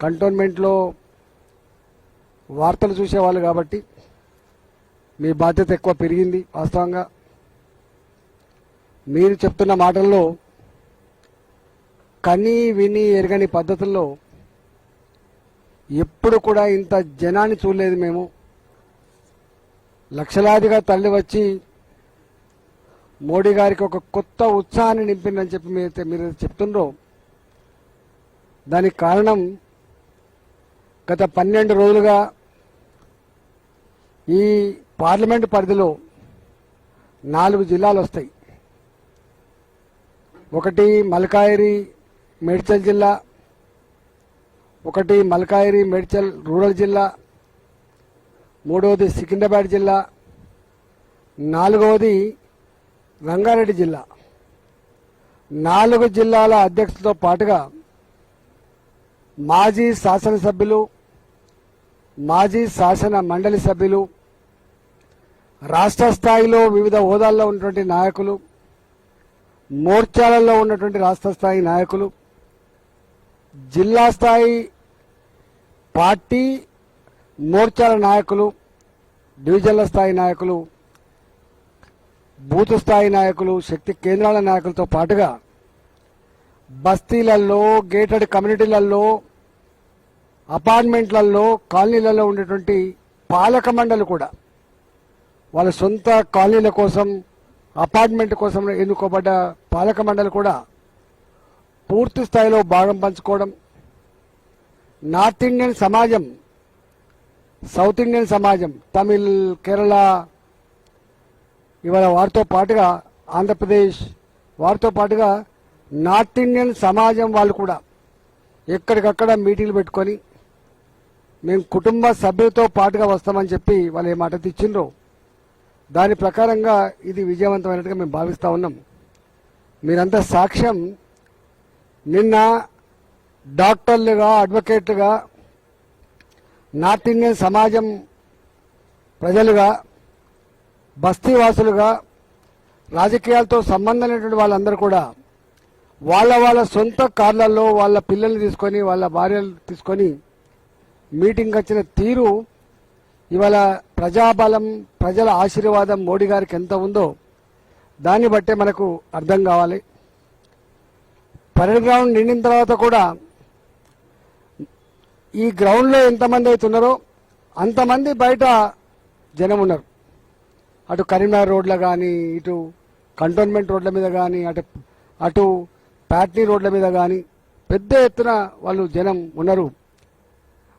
కంటోన్మెంట్లో వార్తలు చూసేవాళ్ళు కాబట్టి మీ బాధ్యత ఎక్కువ పెరిగింది. వాస్తవంగా మీరు చెప్తున్న మాటల్లో కని విని ఎరగని పద్ధతుల్లో ఎప్పుడు కూడా ఇంత జనాన్ని చూడలేదు. మేము లక్షలాదిగా తరలి వచ్చి మోడీ గారికి ఒక కొత్త ఉత్సాహాన్ని నింపిందని చెప్పి మీరు చెప్తుండ్రో దానికి కారణం గత 12 రోజులుగా ఈ పార్లమెంటు పరిధిలో 4 జిల్లాలు వస్తాయి. ఒకటి మల్కాయిరి మేడ్చల్ జిల్లా, ఒకటి మల్కాయిరి మేడ్చల్ రూరల్ జిల్లా, మూడవది సికింద్రాబాద్ జిల్లా, నాలుగవది రంగారెడ్డి జిల్లా. 4 జిల్లాల అధ్యక్షులతో పాటుగా మాజీ శాసనసభ్యులు, మాజీ శాసన మండలి సభ్యులు, రాష్ట్ర స్థాయిలో వివిధ హోదాల్లో ఉన్నటువంటి నాయకులు, మోర్చాలలో ఉన్నటువంటి రాష్ట్ర స్థాయి నాయకులు, జిల్లా స్థాయి పార్టీ మోర్చాల నాయకులు, డివిజన్ల స్థాయి నాయకులు, బూత్ స్థాయి నాయకులు, శక్తి కేంద్రాల నాయకులతో పాటుగా బస్తీలలో, గేటెడ్ కమ్యూనిటీలలో, అపార్ట్మెంట్లలో, కాలనీలలో ఉండేటువంటి పాలక మండలి కూడా వాళ్ళ సొంత కాలనీల కోసం, అపార్ట్మెంట్ కోసం ఎన్నుకోబడ్డ పాలక మండలి కూడా పూర్తి స్థాయిలో భాగం పంచుకోవడం, నార్త్ ఇండియన్ సమాజం, సౌత్ ఇండియన్ సమాజం, తమిళ్, కేరళ, ఇవాళ వారితో పాటుగా ఆంధ్రప్రదేశ్, వారితో పాటుగా నార్త్ ఇండియన్ సమాజం వాళ్ళు కూడా ఎక్కడికక్కడ మీటింగ్లు పెట్టుకొని మేము కుటుంబ సభ్యులతో పాటుగా వస్తామని చెప్పి వాళ్ళు ఏ మాట తెచ్చిండ్రో దాని ప్రకారంగా ఇది విజయవంతమైనట్టుగా మేము భావిస్తూ ఉన్నాం. మీరంతా సాక్ష్యం. నిన్న డాక్టర్లుగా, అడ్వకేట్లుగా, నార్త్ ఇండియన్ సమాజం ప్రజలుగా, బస్తీవాసులుగా, రాజకీయాలతో సంబంధం లేనటువంటి వాళ్ళందరూ కూడా వాళ్ళ సొంత కార్లలో వాళ్ళ పిల్లల్ని తీసుకొని, వాళ్ళ భార్యలు తీసుకొని మీటింగ్కి వచ్చిన తీరు ఇవాళ ప్రజాబలం, ప్రజల ఆశీర్వాదం మోడీ గారికి ఎంత ఉందో దాన్ని బట్టే మనకు అర్థం కావాలి. పరేడ్ గ్రౌండ్ నిండిన తర్వాత కూడా ఈ గ్రౌండ్లో ఎంతమంది అయితే ఉన్నారో అంతమంది బయట జనం ఉన్నారు. అటు కరీంనగర్ రోడ్ల కానీ, ఇటు కంటోన్మెంట్ రోడ్ల మీద కానీ, అటు ప్యాట్నీ రోడ్ల మీద కానీ పెద్ద ఎత్తున వాళ్ళు జనం ఉన్నారు.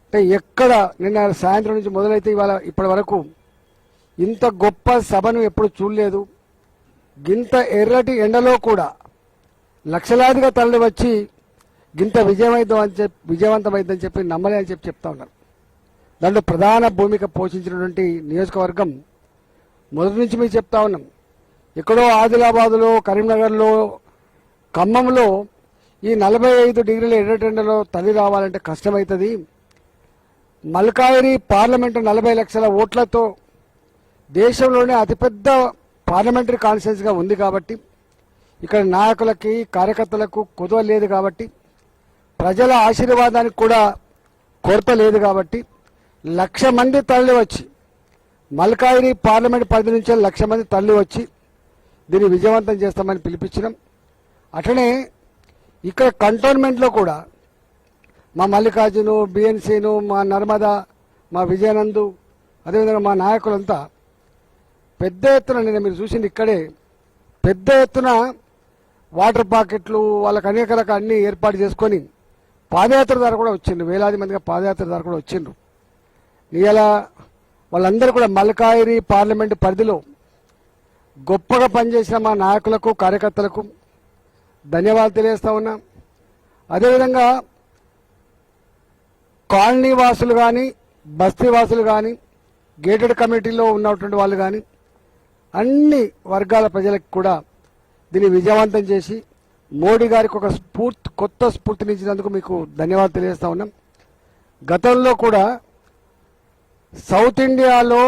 అంటే ఎక్కడ నిన్న సాయంత్రం నుంచి మొదలైతే ఇవాళ ఇప్పటి వరకు ఇంత గొప్ప సభను ఎప్పుడు చూడలేదు. గింత ఎర్రటి ఎండలో కూడా లక్షలాదిగా తరలి వచ్చి గింత విజయవంతమైందని చెప్పి నమ్మలే అని చెప్పి చెప్తా ఉన్నారు. దాంట్లో ప్రధాన భూమిక పోషించినటువంటి నియోజకవర్గం మొదటి నుంచి మీకు చెప్తా ఉన్నాం. ఎక్కడో ఆదిలాబాద్లో, కరీంనగర్లో, ఖమ్మంలో ఈ 45 డిగ్రీల ఎర్రటెండలో తల్లి రావాలంటే కష్టమవుతుంది. మల్కాయిరి పార్లమెంటు 40 లక్షల ఓట్లతో దేశంలోనే అతిపెద్ద పార్లమెంటరీ కాన్స్టిట్యున్సీగా ఉంది కాబట్టి, ఇక్కడ నాయకులకి, కార్యకర్తలకు కొదవ లేదు కాబట్టి, ప్రజల ఆశీర్వాదానికి కూడా కొరత లేదు కాబట్టి 1,00,000 మంది తరలి వచ్చి, మల్కాయిరి పార్లమెంట్ పరిధి నుంచి 1,00,000 మంది తరలి వచ్చి దీన్ని విజయవంతం చేస్తామని పిలిపించినాం. అట్లనే ఇక్కడ కంటోన్మెంట్లో కూడా మా మల్లికార్జును, బిఎన్సీను, మా నర్మదా, మా విజయానందు, అదేవిధంగా మా నాయకులంతా పెద్ద ఎత్తున నిన్న మీరు చూసింది ఇక్కడే పెద్ద ఎత్తున వాటర్ ప్యాకెట్లు వాళ్ళకి అనేక రకాల అన్ని ఏర్పాటు చేసుకొని పాదయాత్ర ద్వారా కూడా వచ్చిండ్రు. వేలాది మందిగా పాదయాత్ర ద్వారా కూడా వచ్చిండ్రు. ఇలా వాళ్ళందరూ కూడా మల్కాయిరి పార్లమెంటు పరిధిలో గొప్పగా పనిచేసిన మా నాయకులకు, కార్యకర్తలకు ధన్యవాదాలు తెలియజేస్తా ఉన్నా. అదేవిధంగా కాలనీ వాసులు కానీ, బస్తీ వాసులు కానీ, గేటెడ్ కమ్యూనిటీలో ఉన్నటువంటి వాళ్ళు కానీ అన్ని వర్గాల ప్రజలకు కూడా దీన్ని విజయవంతం చేసి మోడీ గారికి ఒక కొత్త స్ఫూర్తినిచ్చినందుకు మీకు ధన్యవాదాలు తెలియజేస్తా ఉన్నాం. గతంలో కూడా సౌత్ ఇండియాలో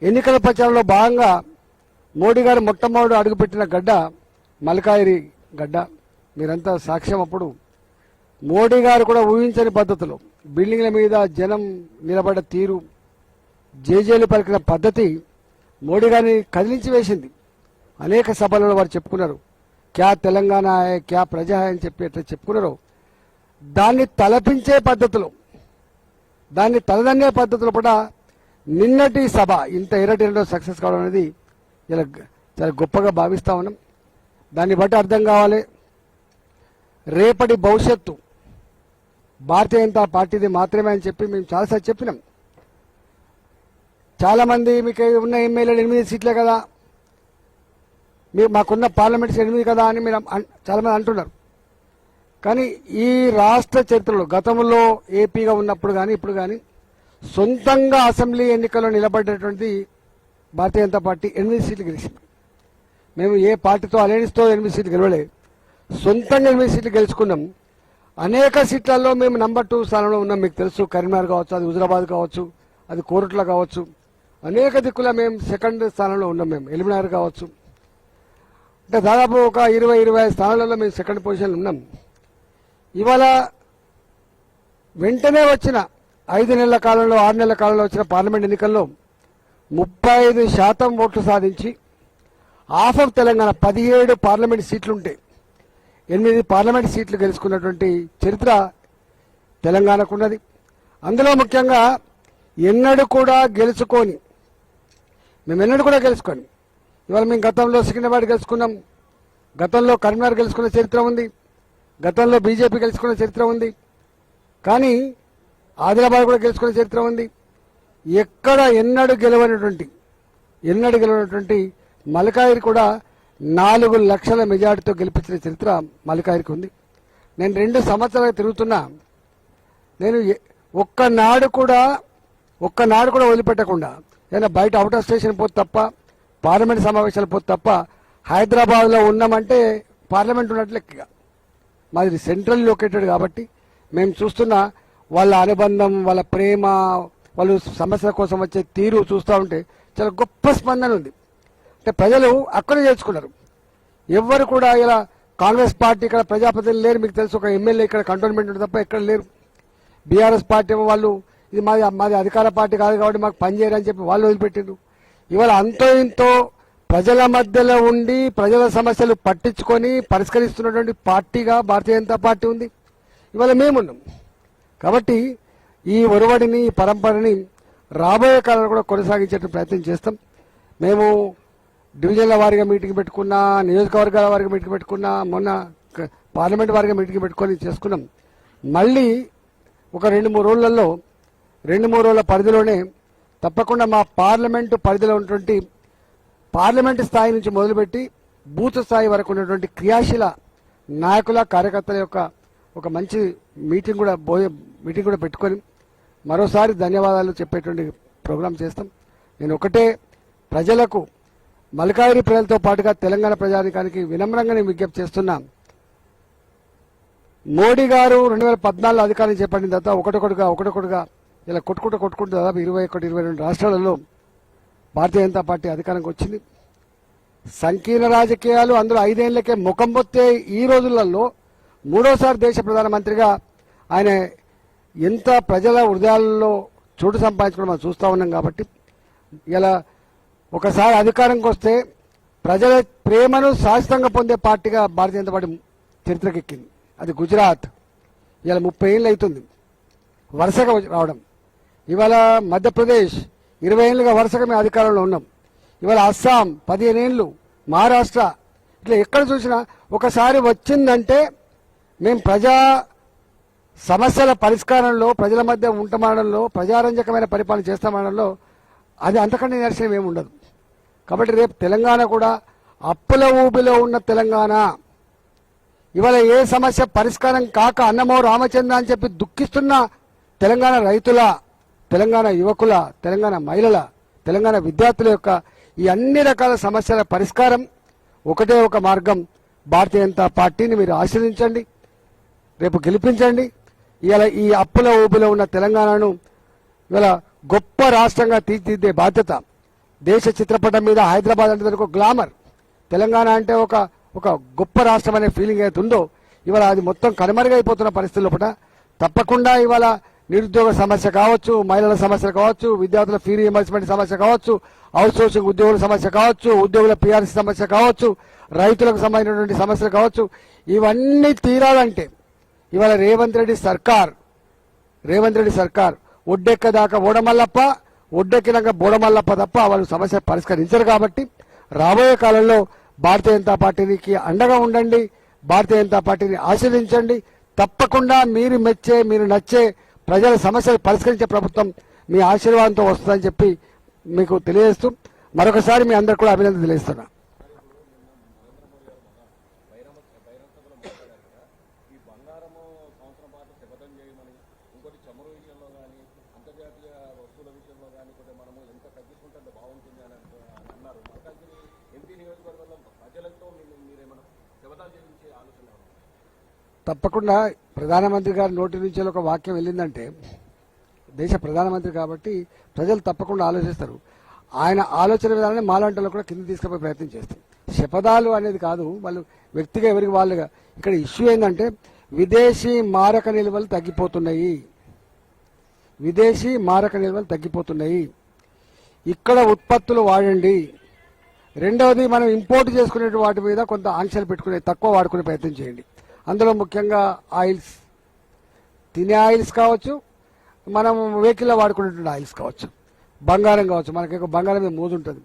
ఎన్నికల ప్రచారంలో భాగంగా మోడీ గారు మొట్టమొదటి అడుగుపెట్టిన గడ్డ మల్కాయిరి గడ్డ. మీరంతా సాక్ష్యం. అప్పుడు మోడీ గారు కూడా ఊహించని పద్ధతిలో బిల్డింగ్ల మీద జనం నిలబడ్డ తీరు, జేజేలు పలికిన పద్ధతి మోడీ గారిని కదిలించి వేసింది. అనేక సభలలో వారు చెప్పుకున్నారు, క్యా తెలంగాణ హై, క్యా ప్రజా హై అని చెప్పి ఎట్లా చెప్పుకున్నారో దాన్ని తలపించే పద్ధతిలో, దాన్ని తలదన్నే పద్ధతిలో కూడా నిన్నటి సభ ఇంత ఎరటిలో సక్సెస్ కావడం అనేది ఇలా చాలా గొప్పగా భావిస్తా ఉన్నాం. దాన్ని బట్టి అర్థం కావాలి, రేపటి భవిష్యత్తు భారతీయ జనతా పార్టీది మాత్రమే అని చెప్పి మేము చాలాసార్లు చెప్పినాం. చాలామంది మీకు ఉన్న ఎమ్మెల్యేలు 8 సీట్లే కదా, మాకున్న పార్లమెంట్స్ 8 కదా అని మీరు చాలామంది అంటున్నారు. కానీ ఈ రాష్ట్ర చరిత్రలో గతంలో ఏపీగా ఉన్నప్పుడు కానీ ఇప్పుడు కానీ సొంతంగా అసెంబ్లీ ఎన్నికల్లో నిలబడేటువంటిది భారతీయ జనతా పార్టీ 8 సీట్లు గెలిచింది. మేము ఏ పార్టీతో అలయన్స్తో 8 సీట్లు గెలవలేదు, సొంతంగా 8 సీట్లు గెలుచుకున్నాం. అనేక సీట్లలో మేము నంబర్ 2 స్థానంలో ఉన్నాం. మీకు తెలుసు, కరీంనగర్ కావచ్చు, అది హుజరాబాద్ కావచ్చు, అది కోరుట్ల కావచ్చు, అనేక దిక్కుల మేము సెకండ్ స్థానంలో ఉన్నాం. మేము ఎలిమినార్ కావచ్చు, అంటే దాదాపు ఒక 20-25 స్థానాలలో మేము సెకండ్ పొజిషన్లో ఉన్నాం. ఇవాళ వెంటనే వచ్చిన 5 నెలల కాలంలో 6 నెలల కాలంలో వచ్చిన పార్లమెంట్ ఎన్నికల్లో 35% ఓట్లు సాధించి హాఫ్ ఆఫ్ తెలంగాణ 17 పార్లమెంట్ సీట్లుంటే 8 పార్లమెంట్ సీట్లు గెలుచుకున్నటువంటి చరిత్ర తెలంగాణకున్నది. అందులో ముఖ్యంగా ఎన్నడూ కూడా గెలుచుకొని ఇవాళ మేము గతంలో సికింద్రాబాద్ గెలుచుకున్నాం, గతంలో కరీంనగర్ గెలుచుకున్న చరిత్ర ఉంది, గతంలో బీజేపీ గెలుచుకున్న చరిత్ర ఉంది, కానీ ఆదిలాబాద్ కూడా గెలుచుకున్న చరిత్ర ఉంది. ఎక్కడ ఎన్నడూ గెలవనటువంటి మల్కాయిర్ కూడా 4 లక్షల మెజార్టీతో గెలిపించిన చరిత్ర మల్కాయిర్కి ఉంది. నేను 2 సంవత్సరాలు తిరుగుతున్నా, నేను ఒక్కనాడు కూడా వదిలిపెట్టకుండా ఏదైనా బయట అవుట్ ఆఫ్ స్టేషన్ పోతే తప్ప, పార్లమెంట్ సమావేశాలు పోతే తప్ప, హైదరాబాద్లో ఉన్నామంటే పార్లమెంట్ ఉన్నట్లు లెక్క. మాది సెంట్రల్ లొకేటెడ్ కాబట్టి మేము చూస్తున్న వాళ్ళ అనుబంధం, వాళ్ళ ప్రేమ, వాళ్ళు సమస్యల కోసం వచ్చే తీరు చూస్తూ ఉంటే చాలా గొప్ప స్పందన ఉంది. అంటే ప్రజలు అక్కడే చేర్చుకున్నారు. ఎవరు కూడా ఇలా కాంగ్రెస్ పార్టీ ఇక్కడ ప్రజాప్రతినిధులు లేరు, మీకు తెలుసు, ఒక ఎమ్మెల్యే ఇక్కడ కంటోన్మెంట్ ఉంటుంది తప్ప ఎక్కడ లేరు. బీఆర్ఎస్ పార్టీ వాళ్ళు ఇది మాది అధికార పార్టీ కాదు కాబట్టి మాకు పనిచేయరని చెప్పి వాళ్ళు వదిలిపెట్టిండ్రు. ఇవాళ అంతో ఇంతో ప్రజల మధ్యలో ఉండి ప్రజల సమస్యలు పట్టించుకొని పరిష్కరిస్తున్నటువంటి పార్టీగా భారతీయ జనతా పార్టీ ఉంది. ఇవాళ మేమున్నాం కాబట్టి ఈ ఒరవడిని, ఈ పరంపరని రాబోయే కాలంలో కూడా కొనసాగించే ప్రయత్నం చేస్తాం. మేము డివిజన్ల వారిగా మీటింగ్ పెట్టుకున్నా, నియోజకవర్గాల వారిగా మీటింగ్ పెట్టుకున్నా, మొన్న పార్లమెంట్ వారిగా మీటింగ్ పెట్టుకొని చేసుకున్నాం. మళ్ళీ ఒక 2-3 రోజుల పరిధిలోనే తప్పకుండా మా పార్లమెంటు పరిధిలో ఉన్నటువంటి పార్లమెంటు స్థాయి నుంచి మొదలుపెట్టి బూత్ స్థాయి వరకు ఉన్నటువంటి క్రియాశీల నాయకుల, కార్యకర్తల యొక్క ఒక మంచి మీటింగ్ కూడా పెట్టుకొని మరోసారి ధన్యవాదాలు చెప్పేటువంటి ప్రోగ్రాం చేస్తాం. నేను ఒకటే ప్రజలకు, మల్కాయిరి ప్రజలతో పాటుగా తెలంగాణ ప్రజానికానికి వినమ్రంగా నేను విజ్ఞప్తి చేస్తున్నా. మోడీ గారు 2014 అధికారం చేపట్టిన తర్వాత ఒకటొకటిగా ఇలా కొట్టుకుంటూ దాదాపు 21-22 రాష్ట్రాలలో భారతీయ జనతా పార్టీ అధికారంకి వచ్చింది. సంకీర్ణ రాజకీయాలు అందులో 5 ఏళ్లకే ముఖం పొత్తే ఈ రోజులలో 3వసారి దేశ ప్రధానమంత్రిగా ఆయన ఎంత ప్రజల హృదయాలలో చోటు సంపాదించుకోవడం మనం చూస్తూ ఉన్నాం. కాబట్టి ఇలా ఒకసారి అధికారంకి వస్తే ప్రజల ప్రేమను శాశ్వతంగా పొందే పార్టీగా భారతీయ జనతా పార్టీ చరిత్రకెక్కింది. అది గుజరాత్, ఇలా 30 ఏళ్ళు అవుతుంది వరుసగా రావడం. ఇవాళ మధ్యప్రదేశ్ 20 ఏళ్ళుగా వరుసగా మేము అధికారంలో ఉన్నాం. ఇవాళ అస్సాం 15 ఏళ్ళు, మహారాష్ట్ర, ఇట్లా ఎక్కడ చూసినా ఒకసారి వచ్చిందంటే మేము ప్రజా సమస్యల పరిష్కారంలో, ప్రజల మధ్య ఉంటమాడంలో, ప్రజారంజకమైన పరిపాలన చేస్తామనడంలో అది అంతకంటే నిరసన ఏమి ఉండదు. కాబట్టి రేపు తెలంగాణ కూడా అప్పుల ఊబిలో ఉన్న తెలంగాణ, ఇవాళ ఏ సమస్య పరిష్కారం కాక అన్నమో రామచంద్ర అని చెప్పి దుఃఖిస్తున్న తెలంగాణ రైతుల, తెలంగాణ యువకుల, తెలంగాణ మహిళల, తెలంగాణ విద్యార్థుల యొక్క ఈ అన్ని రకాల సమస్యల పరిష్కారం ఒకటే ఒక మార్గం. భారతీయ జనతా పార్టీని మీరు ఆశీర్వదించండి, రేపు గెలిపించండి. ఇవాళ ఈ అప్పుల ఊబిలో ఉన్న తెలంగాణను ఇవాళ గొప్ప రాష్ట్రంగా తీర్చిదిద్దే బాధ్యత. దేశ చిత్రపటం మీద హైదరాబాద్ అంటే ఒక గ్లామర్, తెలంగాణ అంటే ఒక గొప్ప రాష్ట్రం అనే ఫీలింగ్ అయితే ఉందో ఇవాళ అది మొత్తం కనుమరుగైపోతున్న పరిస్థితుల లోపల తప్పకుండా ఇవాళ నిరుద్యోగ సమస్య కావచ్చు, మహిళల సమస్య కావచ్చు, విద్యార్థుల ఫీ రీయింబర్స్మెంట్ సమస్య కావచ్చు, అవుట్ సోర్సింగ్ ఉద్యోగుల సమస్య కావచ్చు, ఉద్యోగుల పీఆర్సీ సమస్య కావచ్చు, రైతులకు సంబంధించినటువంటి సమస్యలు కావచ్చు, ఇవన్నీ తీరాలంటే ఇవాళ రేవంత్ రెడ్డి సర్కార్ ఒడ్డెక్కదాకా ఓడమల్లప్ప, ఒడ్డెక్కినాక బోడమల్లప్ప తప్ప వాళ్ళు సమస్య పరిష్కరించరు. కాబట్టి రాబోయే కాలంలో భారతీయ జనతా పార్టీకి అండగా ఉండండి, భారతీయ జనతా పార్టీని ఆశీర్వదించండి. తప్పకుండా మీరు మెచ్చే, మీరు నచ్చే ప్రజల సమస్యలు పరిష్కరించే ప్రభుత్వం మీ ఆశీర్వాదంతో వస్తుందని చెప్పి మీకు తెలియజేస్తూ మరొకసారి మీ అందరు కూడా అభినందన తెలియజేస్తున్నా. తప్పకుండా ప్రధానమంత్రి గారి నోటి నుంచి ఒక వాక్యం వెళ్ళిందంటే దేశ ప్రధానమంత్రి కాబట్టి ప్రజలు తప్పకుండా ఆలోచిస్తారు. ఆయన ఆలోచన విధానాన్ని మాలాంటి కూడా కింద తీసుకుపోయే ప్రయత్నం చేస్తారు. శపథాలు అనేది కాదు, వాళ్ళు వ్యక్తిగా ఎవరికి వాళ్ళుగా. ఇక్కడ ఇష్యూ ఏంటంటే విదేశీ మారక నిల్వలు తగ్గిపోతున్నాయి. ఇక్కడ ఉత్పత్తులు వాడండి. రెండవది, మనం ఇంపోర్ట్ చేసుకునే వాటి మీద కొంత ఆంక్షలు పెట్టుకునే, తక్కువ వాడుకునే ప్రయత్నం చేయండి. అందులో ముఖ్యంగా ఆయిల్స్, తినే ఆయిల్స్ కావచ్చు, మనం వెహికల్లో వాడుకునేటువంటి ఆయిల్స్ కావచ్చు, బంగారం కావచ్చు. మనకి బంగారం మీద మోజు ఉంటుంది.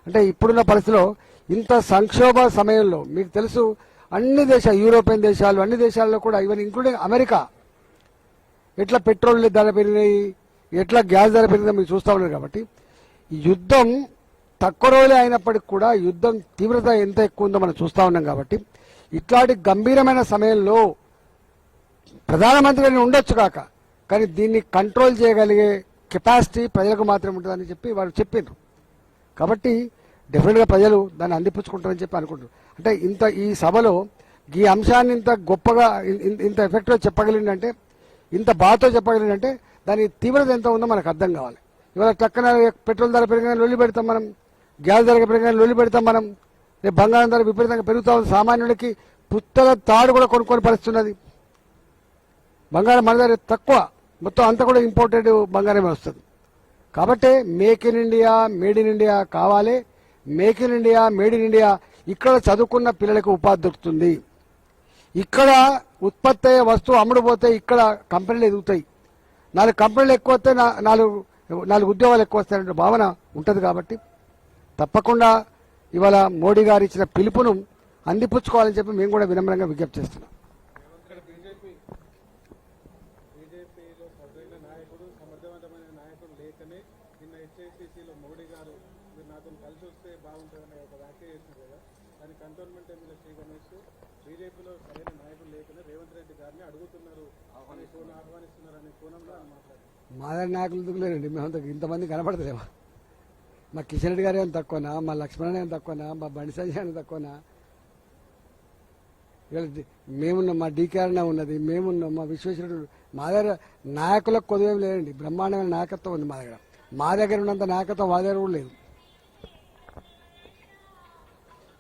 అంటే ఇప్పుడున్న పరిస్థితిలో ఇంత సంక్షోభ సమయంలో మీకు తెలుసు అన్ని దేశాలు, యూరోపియన్ దేశాలు, అన్ని దేశాల్లో కూడా ఈవెన్ ఇంక్లూడింగ్ అమెరికా ఎట్లా పెట్రోల్ ధర పెరిగినాయి, ఎట్లా గ్యాస్ ధర పెరిగిందో మీరు చూస్తూ ఉన్నారు. కాబట్టి యుద్ధం తక్కువ రోజులే అయినప్పటికీ కూడా యుద్ధం తీవ్రత ఎంత ఎక్కువ ఉందో మనం చూస్తూ ఉన్నాం. కాబట్టి ఇట్లాంటి గంభీరమైన సమయంలో ప్రధానమంత్రి ఉండొచ్చు కాక, కానీ దీన్ని కంట్రోల్ చేయగలిగే కెపాసిటీ ప్రజలకు మాత్రమే ఉంటుందని చెప్పి వారు చెప్పిండ్రు. కాబట్టి డెఫినెట్గా ప్రజలు దాన్ని అందిపుచ్చుకుంటారని చెప్పి అనుకుంటారు. అంటే ఈ సభలో ఈ అంశాన్ని ఇంత గొప్పగా, ఇంత ఎఫెక్ట్గా చెప్పగలిగిందంటే, ఇంత బాధతో చెప్పగలిగిందంటే దాని తీవ్రత ఎంత ఉందో మనకు అర్థం కావాలి. ఇవాళ టక్కన పెట్రోల్ ధర పెరిగిన లొల్లి పెడతాం మనం, గ్యాస్ ధర పెరిగిన లొల్లి పెడతాం మనం, రేపు బంగారం ధర విపరీతంగా పెరుగుతా ఉంది. సామాన్యుడికి పుత్తల తాడు కూడా కొనుక్కొని పరిస్థితున్నది. బంగారం మన ధర తక్కువ, మొత్తం అంతా కూడా ఇంపోర్టెడ్ బంగారమే వస్తుంది. కాబట్టి make in India, made in India కావాలి. Make in India, made in India, ఇక్కడ చదువుకున్న పిల్లలకు ఉపాధి దొరుకుతుంది. ఇక్కడ ఉత్పత్తి అయ్యే వస్తువు అమ్ముడు పోతే ఇక్కడ కంపెనీలు ఎదుగుతాయి. 4 కంపెనీలు ఎక్కువ వస్తే 4 ఉద్యోగాలు ఎక్కువ వస్తాయనే భావన ఉంటుంది. కాబట్టి తప్పకుండా ఇవాళ మోడీ గారు ఇచ్చిన పిలుపును అందిపుచ్చుకోవాలని చెప్పి మేము కూడా వినమ్రంగా విజ్ఞప్తి చేస్తున్నాం. మాదరి నాయకులు దిగులేరండి, మేమంతా ఇంతమంది కనపడతలేమా? మా కిషన్ రెడ్డి గారు ఏమైనా తక్కువనా, మా లక్ష్మణ్ ఏమైనా తక్కువనా, మా బండి సంజయ్ ఏమైనా తక్కువనా? మేమున్నాం, మా డీకేఆర్నా ఉన్నది, మేమున్నాం, మా విశ్వేశ్వరుడు. మా దగ్గర నాయకులకు కొద్దిగా లేదండి, బ్రహ్మాండమైన నాయకత్వం ఉంది మా దగ్గర. మా దగ్గర ఉన్నంత నాయకత్వం మా దగ్గర కూడా లేదు.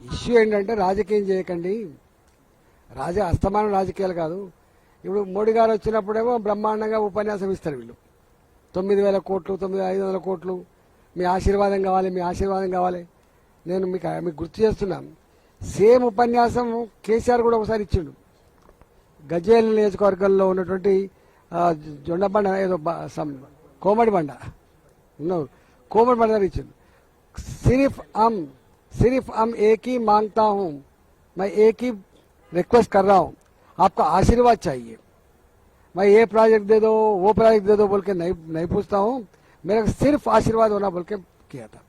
ఇష్యూ ఏంటంటే రాజకీయం చేయకండి, అస్తమానం రాజకీయాలు కాదు. ఇప్పుడు మోడీ గారు వచ్చినప్పుడేమో బ్రహ్మాండంగా ఉపన్యాసం ఇస్తారు వీళ్ళు. 9,000 కోట్లు, 9,500 కోట్లు, మీ ఆశీర్వాదం కావాలి, మీ ఆశీర్వాదం కావాలి. నేను మీకు గుర్తు చేస్తున్నాను, సేమ్ ఉపన్యాసం కేసీఆర్ కూడా ఒకసారి ఇచ్చిండు. గజ్వేల్ నియోజకవర్గంలో ఉన్నటువంటి జొండబండ, ఏదో కోమడి బండ దగ్గర ఇచ్చిండు. सिर्फ हम एक ही मांगता हूं, मैं एक ही रिक्वेस्ट कर रहा हूं, आपका आशीर्वाद चाहिए. मैं ये प्रोजेक्ट दे दो, वो प्रोजेक्ट दे दो बोल के नहीं पूछता हूं, मेरा सिर्फ आशीर्वाद होना बोल के किया था.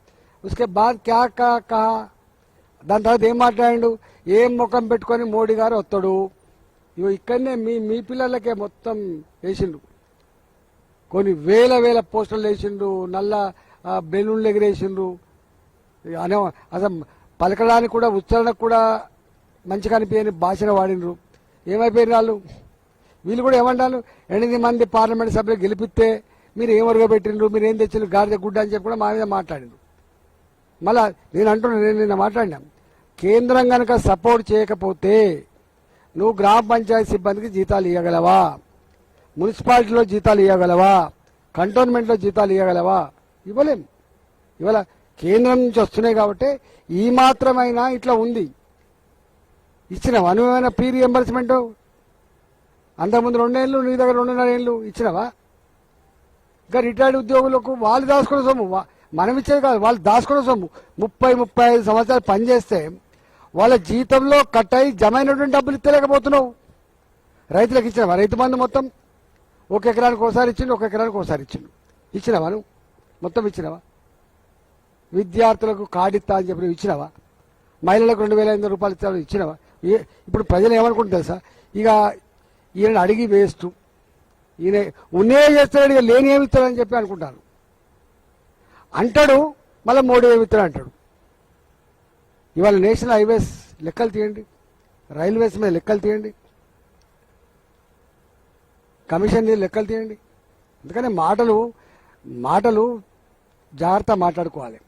उसके बाद क्या कहा, దాని తర్వాత ఏం మాట్లాడు, ఏం ముఖం పెట్టుకొని మోడీ గారు వస్తాడు. ఇగో ఇక్కడనే మీ పిల్లలకే మొత్తం వేసిండు, కొన్ని వేల పోస్టర్లు వేసిండు, నల్ల బెలూన్లు ఎగిరేసిండ్రు. అసలు పలకడానికి కూడా, ఉచ్చారణకు కూడా మంచిగా అనిపించని భాషను వాడినరు. ఏమైపోయిన వీళ్ళు కూడా ఏమంటారు, 8 మంది పార్లమెంట్ సభ్యులు గెలిపిస్తే మీరు ఏం వరగబెట్టిండ్రు, మీరు ఏం తెచ్చిండ్రు, గాడిద గుడ్డ అని చెప్పి కూడా మా మీద మాట్లాడిండ్రు. మళ్ళా నేను నిన్న మాట్లాడినా, కేంద్రం కనుక సపోర్ట్ చేయకపోతే నువ్వు గ్రామ పంచాయతీ సిబ్బందికి జీతాలు ఇవ్వగలవా? మున్సిపాలిటీలో జీతాలు ఇవ్వగలవా? కంటోన్మెంట్లో జీతాలు ఇవ్వగలవా? ఇవ్వలేం. ఇవాళ కేంద్రం నుంచి వస్తున్నాయి కాబట్టి ఈ మాత్రమైనా ఇట్లా ఉంది. ఇచ్చినావా నువ్వేమైనా ఫీ రియంబర్స్మెంట్? అంతకుముందు 2 ఏళ్ళు, నీ దగ్గర 2.5 ఏళ్ళు ఇచ్చినావా? ఇంకా రిటైర్డ్ ఉద్యోగులకు వాళ్ళు దాచుకునే సొమ్ము, మనం ఇచ్చేది కాదు, వాళ్ళు దాచుకునే సొమ్ము. 30-35 సంవత్సరాలు పనిచేస్తే వాళ్ళ జీతంలో కట్ అయి జమ అయినటువంటి డబ్బులు ఇస్తలేకపోతున్నావు. రైతులకు ఇచ్చినావా? రైతు బంధు మొత్తం 1 ఎకరానికి ఒకసారి ఇచ్చిండు, 1 ఎకరానికి ఒకసారి ఇచ్చిండు. ఇచ్చినావా నువ్వు? మొత్తం ఇచ్చినావా? విద్యార్థులకు కార్డు ఇస్తా అని చెప్పి నువ్వు ఇచ్చినావా? మహిళలకు 2,500 రూపాయలు ఇస్తా ఇచ్చినావా? ఇప్పుడు ప్రజలు ఏమనుకుంటారు సార్, ఇక ఈయన అడిగి వేస్తూ, ఈయన ఉన్నే చేస్తాడు, ఇక లేని ఏమి ఇస్తాడని చెప్పి అనుకుంటారు. అంటాడు, మళ్ళీ మోడీ ఏమి ఇస్తాడు అంటాడు. ఇవాళ నేషనల్ హైవేస్ లెక్కలు తీయండి, రైల్వేస్ మీద లెక్కలు తీయండి, కమిషన్ లెక్కలు తీయండి. అందుకని మాటలు జాగ్రత్త మాట్లాడుకోవాలి.